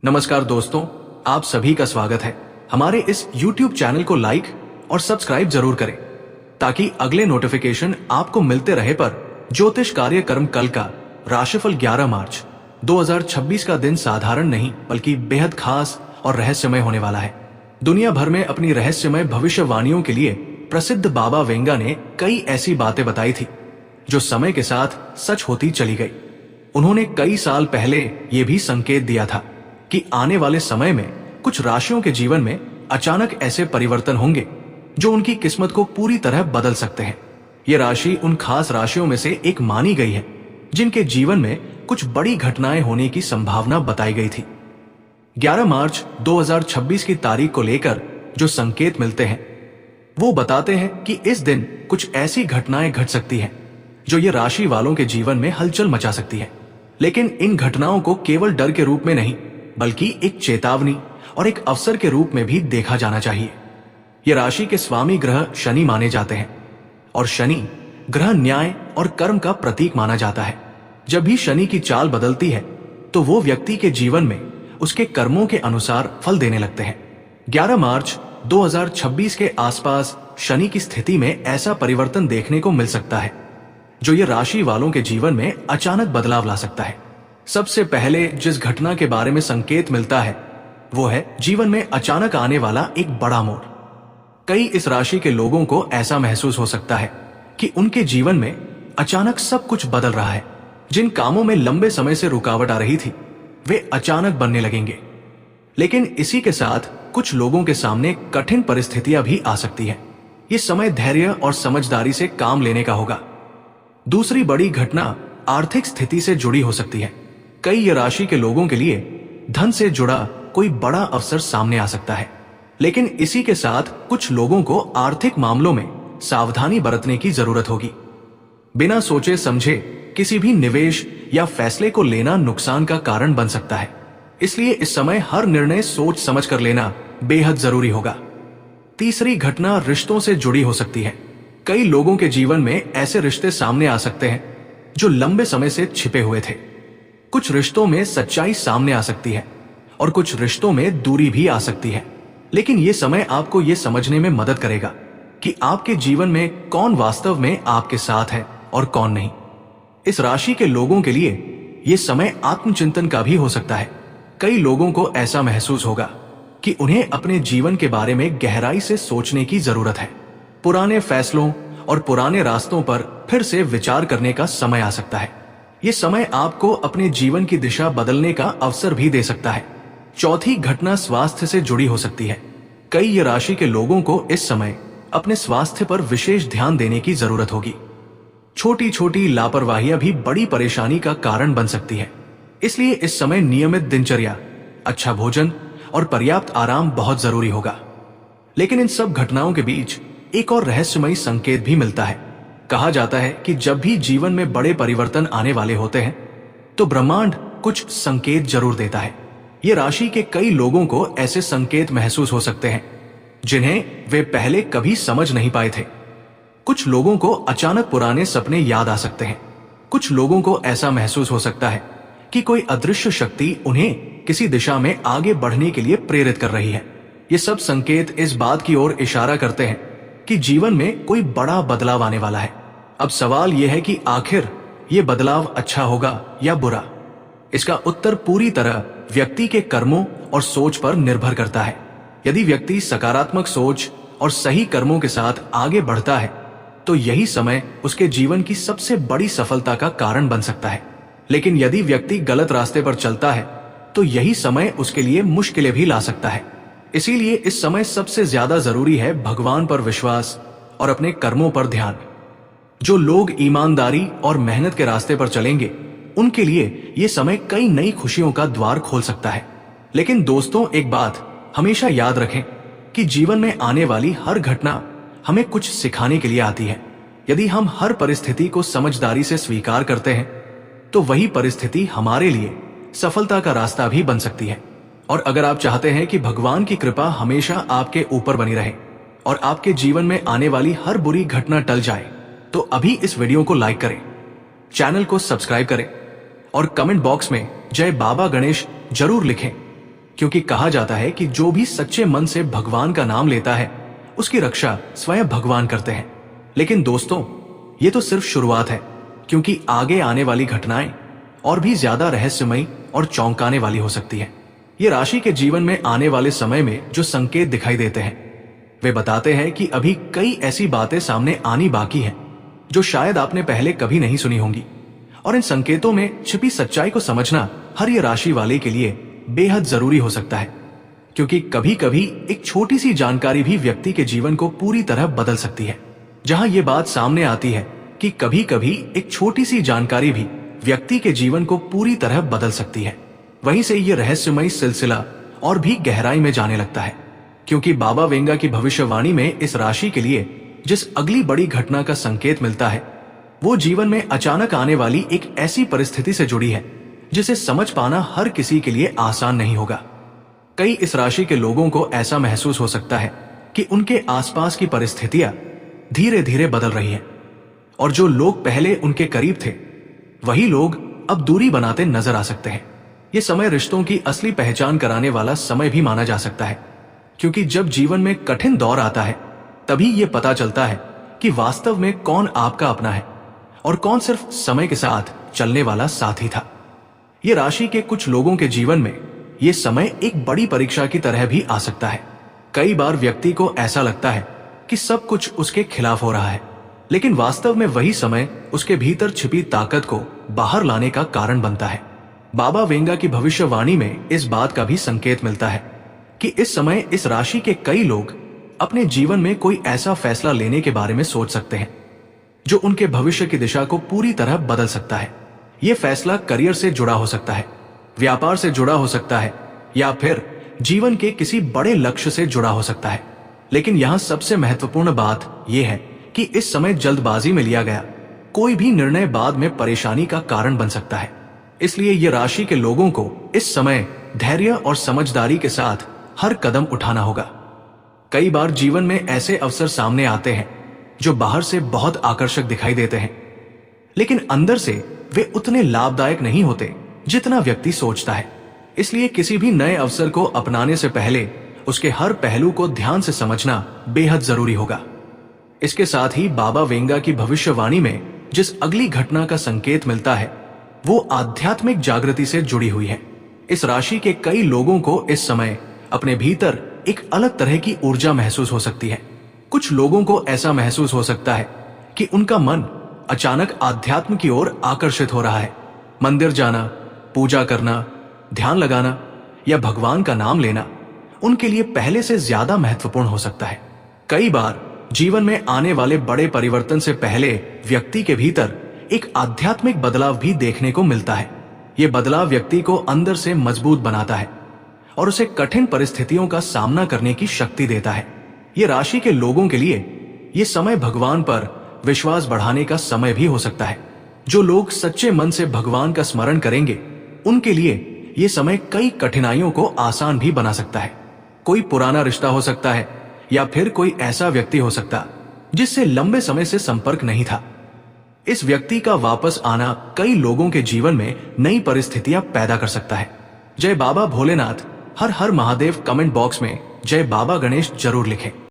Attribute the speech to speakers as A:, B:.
A: नमस्कार दोस्तों, आप सभी का स्वागत है। हमारे इस YouTube चैनल को लाइक और सब्सक्राइब जरूर करें ताकि अगले नोटिफिकेशन आपको मिलते रहे। पर ज्योतिष कार्यक्रम कल का राशिफल 11 मार्च 2026 का दिन साधारण नहीं बल्कि बेहद खास और रहस्यमय होने वाला है। दुनिया भर में अपनी रहस्यमय भविष्यवाणियों के लिए प्रसिद्ध बाबा वेंगा ने कई ऐसी बातें बताई थी जो समय के साथ सच होती चली गई। उन्होंने कई साल पहले ये भी संकेत दिया था कि आने वाले समय में कुछ राशियों के जीवन में अचानक ऐसे परिवर्तन होंगे जो उनकी किस्मत को पूरी तरह बदल सकते हैं। ये राशि उन खास राशियों में से एक मानी गई है जिनके जीवन में कुछ बड़ी घटनाएं होने की संभावना बताई गई थी। 11 मार्च 2026 की तारीख को लेकर जो संकेत मिलते हैं वो बताते हैं कि इस दिन कुछ ऐसी घटनाएं घट सकती हैं जो ये राशि वालों के जीवन में हलचल मचा सकती है। लेकिन इन घटनाओं को केवल डर के रूप में नहीं बल्कि एक चेतावनी और एक अवसर के रूप में भी देखा जाना चाहिए। ये राशि के स्वामी ग्रह शनि माने जाते हैं और शनि ग्रह न्याय और कर्म का प्रतीक माना जाता है। जब भी शनि की चाल बदलती है तो वो व्यक्ति के जीवन में उसके कर्मों के अनुसार फल देने लगते हैं। 11 मार्च 2026 के आसपास शनि की स्थिति में ऐसा परिवर्तन देखने को मिल सकता है जो ये राशि वालों के जीवन में अचानक बदलाव ला सकता है। सबसे पहले जिस घटना के बारे में संकेत मिलता है वो है जीवन में अचानक आने वाला एक बड़ा मोड़। कई इस राशि के लोगों को ऐसा महसूस हो सकता है कि उनके जीवन में अचानक सब कुछ बदल रहा है। जिन कामों में लंबे समय से रुकावट आ रही थी वे अचानक बनने लगेंगे। लेकिन इसी के साथ कुछ लोगों के सामने कठिन परिस्थितियां भी आ सकती हैं। ये समय धैर्य और समझदारी से काम लेने का होगा। दूसरी बड़ी घटना आर्थिक स्थिति से जुड़ी हो सकती है। कई ये राशि के लोगों के लिए धन से जुड़ा कोई बड़ा अवसर सामने आ सकता है। लेकिन इसी के साथ कुछ लोगों को आर्थिक मामलों में सावधानी बरतने की जरूरत होगी। बिना सोचे समझे किसी भी निवेश या फैसले को लेना नुकसान का कारण बन सकता है। इसलिए इस समय हर निर्णय सोच समझ कर लेना बेहद जरूरी होगा। तीसरी घटना रिश्तों से जुड़ी हो सकती है। कई लोगों के जीवन में ऐसे रिश्ते सामने आ सकते हैं जो लंबे समय से छिपे हुए थे। कुछ रिश्तों में सच्चाई सामने आ सकती है और कुछ रिश्तों में दूरी भी आ सकती है। लेकिन यह समय आपको यह समझने में मदद करेगा कि आपके जीवन में कौन वास्तव में आपके साथ है और कौन नहीं। इस राशि के लोगों के लिए यह समय आत्मचिंतन का भी हो सकता है। कई लोगों को ऐसा महसूस होगा कि उन्हें अपने जीवन के बारे में गहराई से सोचने की जरूरत है। पुराने फैसलों और पुराने रास्तों पर फिर से विचार करने का समय आ सकता है। ये समय आपको अपने जीवन की दिशा बदलने का अवसर भी दे सकता है। चौथी घटना स्वास्थ्य से जुड़ी हो सकती है। कई ये राशि के लोगों को इस समय अपने स्वास्थ्य पर विशेष ध्यान देने की जरूरत होगी। छोटी छोटी लापरवाहियां भी बड़ी परेशानी का कारण बन सकती है। इसलिए इस समय नियमित दिनचर्या, अच्छा भोजन और पर्याप्त आराम बहुत जरूरी होगा। लेकिन इन सब घटनाओं के बीच एक और रहस्यमयी संकेत भी मिलता है। कहा जाता है कि जब भी जीवन में बड़े परिवर्तन आने वाले होते हैं तो ब्रह्मांड कुछ संकेत जरूर देता है। ये राशि के कई लोगों को ऐसे संकेत महसूस हो सकते हैं जिन्हें वे पहले कभी समझ नहीं पाए थे। कुछ लोगों को अचानक पुराने सपने याद आ सकते हैं। कुछ लोगों को ऐसा महसूस हो सकता है कि कोई अदृश्य शक्ति उन्हें किसी दिशा में आगे बढ़ने के लिए प्रेरित कर रही है। ये सब संकेत इस बात की ओर इशारा करते हैं कि जीवन में कोई बड़ा बदलाव आने वाला है। अब सवाल यह है कि आखिर ये बदलाव अच्छा होगा या बुरा। इसका उत्तर पूरी तरह व्यक्ति के कर्मों और सोच पर निर्भर करता है। यदि व्यक्ति सकारात्मक सोच और सही कर्मों के साथ आगे बढ़ता है तो यही समय उसके जीवन की सबसे बड़ी सफलता का कारण बन सकता है। लेकिन यदि व्यक्ति गलत रास्ते पर चलता है तो यही समय उसके लिए मुश्किलें भी ला सकता है। इसीलिए इस समय सबसे ज्यादा जरूरी है भगवान पर विश्वास और अपने कर्मों पर ध्यान। जो लोग ईमानदारी और मेहनत के रास्ते पर चलेंगे उनके लिए ये समय कई नई खुशियों का द्वार खोल सकता है। लेकिन दोस्तों, एक बात हमेशा याद रखें कि जीवन में आने वाली हर घटना हमें कुछ सिखाने के लिए आती है। यदि हम हर परिस्थिति को समझदारी से स्वीकार करते हैं तो वही परिस्थिति हमारे लिए सफलता का रास्ता भी बन सकती है। और अगर आप चाहते हैं कि भगवान की कृपा हमेशा आपके ऊपर बनी रहे और आपके जीवन में आने वाली हर बुरी घटना टल जाए तो अभी इस वीडियो को लाइक करें, चैनल को सब्सक्राइब करें और कमेंट बॉक्स में जय बाबा गणेश जरूर लिखें। क्योंकि कहा जाता है कि जो भी सच्चे मन से भगवान का नाम लेता है उसकी रक्षा स्वयं भगवान करते हैं। लेकिन दोस्तों, ये तो सिर्फ शुरुआत है, क्योंकि आगे आने वाली घटनाएं और भी ज्यादा रहस्यमयी और चौंकाने वाली हो सकती है। ये राशि के जीवन में आने वाले समय में जो संकेत दिखाई देते हैं वे बताते हैं कि अभी कई ऐसी बातें सामने आनी बाकी हैं जो शायद आपने पहले कभी नहीं सुनी होंगी। और इन संकेतों में छिपी सच्चाई को समझना हर ये राशि वाले के लिए बेहद जरूरी हो सकता है, क्योंकि कभी कभी एक छोटी सी जानकारी भी व्यक्ति के जीवन को पूरी तरह बदल सकती है। जहां ये बात सामने आती है कि कभी कभी एक छोटी सी जानकारी भी व्यक्ति के जीवन को पूरी तरह बदल सकती है, वहीं से ये रहस्यमयी सिलसिला और भी गहराई में जाने लगता है। क्योंकि बाबा वेंगा की भविष्यवाणी में इस राशि के लिए जिस अगली बड़ी घटना का संकेत मिलता है वो जीवन में अचानक आने वाली एक ऐसी परिस्थिति से जुड़ी है जिसे समझ पाना हर किसी के लिए आसान नहीं होगा। कई इस राशि के लोगों को ऐसा महसूस हो सकता है कि उनके आसपास की परिस्थितियां धीरे धीरे बदल रही हैं और जो लोग पहले उनके करीब थे वही लोग अब दूरी बनाते नजर आ सकते हैं। ये समय रिश्तों की असली पहचान कराने वाला समय भी माना जा सकता है, क्योंकि जब जीवन में कठिन दौर आता है तभी ये पता चलता है कि वास्तव में कौन आपका अपना है और कौन सिर्फ समय के साथ चलने वाला साथी था। ये राशि के कुछ लोगों के जीवन में ये समय एक बड़ी परीक्षा की तरह भी आ सकता है। कई बार व्यक्ति को ऐसा लगता है कि सब कुछ उसके खिलाफ हो रहा है, लेकिन वास्तव में वही समय उसके भीतर छिपी ताकत को बाहर लाने का कारण बनता है। बाबा वेंगा की भविष्यवाणी में इस बात का भी संकेत मिलता है कि इस समय इस राशि के कई लोग अपने जीवन में कोई ऐसा फैसला लेने के बारे में सोच सकते हैं जो उनके भविष्य की दिशा को पूरी तरह बदल सकता है। यह फैसला करियर से जुड़ा हो सकता है, व्यापार से जुड़ा हो सकता है या फिर जीवन के किसी बड़े लक्ष्य से जुड़ा हो सकता है। लेकिन यहाँ सबसे महत्वपूर्ण बात यह है कि इस समय जल्दबाजी में लिया गया कोई भी निर्णय बाद में परेशानी का कारण बन सकता है। इसलिए ये राशि के लोगों को इस समय धैर्य और समझदारी के साथ हर कदम उठाना होगा। कई बार जीवन में ऐसे अवसर सामने आते हैं जो बाहर से बहुत आकर्षक दिखाई देते हैं, लेकिन अंदर से वे उतने लाभदायक नहीं होते जितना व्यक्ति सोचता है। इसलिए किसी भी नए अवसर को अपनाने से पहले उसके हर पहलू को ध्यान से समझना बेहद जरूरी होगा। इसके साथ ही बाबा वेंगा की भविष्यवाणी में जिस अगली घटना का संकेत मिलता है वो आध्यात्मिक जागृति से जुड़ी हुई है। इस राशि के कई लोगों को इस समय अपने भीतर एक अलग तरह की ऊर्जा महसूस हो सकती है। कुछ लोगों को ऐसा महसूस हो सकता है कि उनका मन अचानक आध्यात्म की ओर आकर्षित हो रहा है। मंदिर जाना, पूजा करना, ध्यान लगाना या भगवान का नाम लेना उनके लिए पहले से ज्यादा महत्वपूर्ण हो सकता है। कई बार जीवन में आने वाले बड़े परिवर्तन से पहले व्यक्ति के भीतर एक आध्यात्मिक बदलाव भी देखने को मिलता है। यह बदलाव व्यक्ति को अंदर से मजबूत बनाता है और उसे कठिन परिस्थितियों का सामना करने की शक्ति देता है। ये राशि के लोगों के लिए ये समय भगवान पर विश्वास बढ़ाने का समय भी हो सकता है। जो लोग सच्चे मन से भगवान का स्मरण करेंगे उनके लिए ये समय कई कठिनाइयों को आसान भी बना सकता है। कोई पुराना रिश्ता हो सकता है या फिर कोई ऐसा व्यक्ति हो सकता जिससे लंबे समय से संपर्क नहीं था। इस व्यक्ति का वापस आना कई लोगों के जीवन में नई परिस्थितियां पैदा कर सकता है। जय बाबा भोलेनाथ। हर हर महादेव कमेंट बॉक्स में जय बाबा गणेश जरूर लिखें।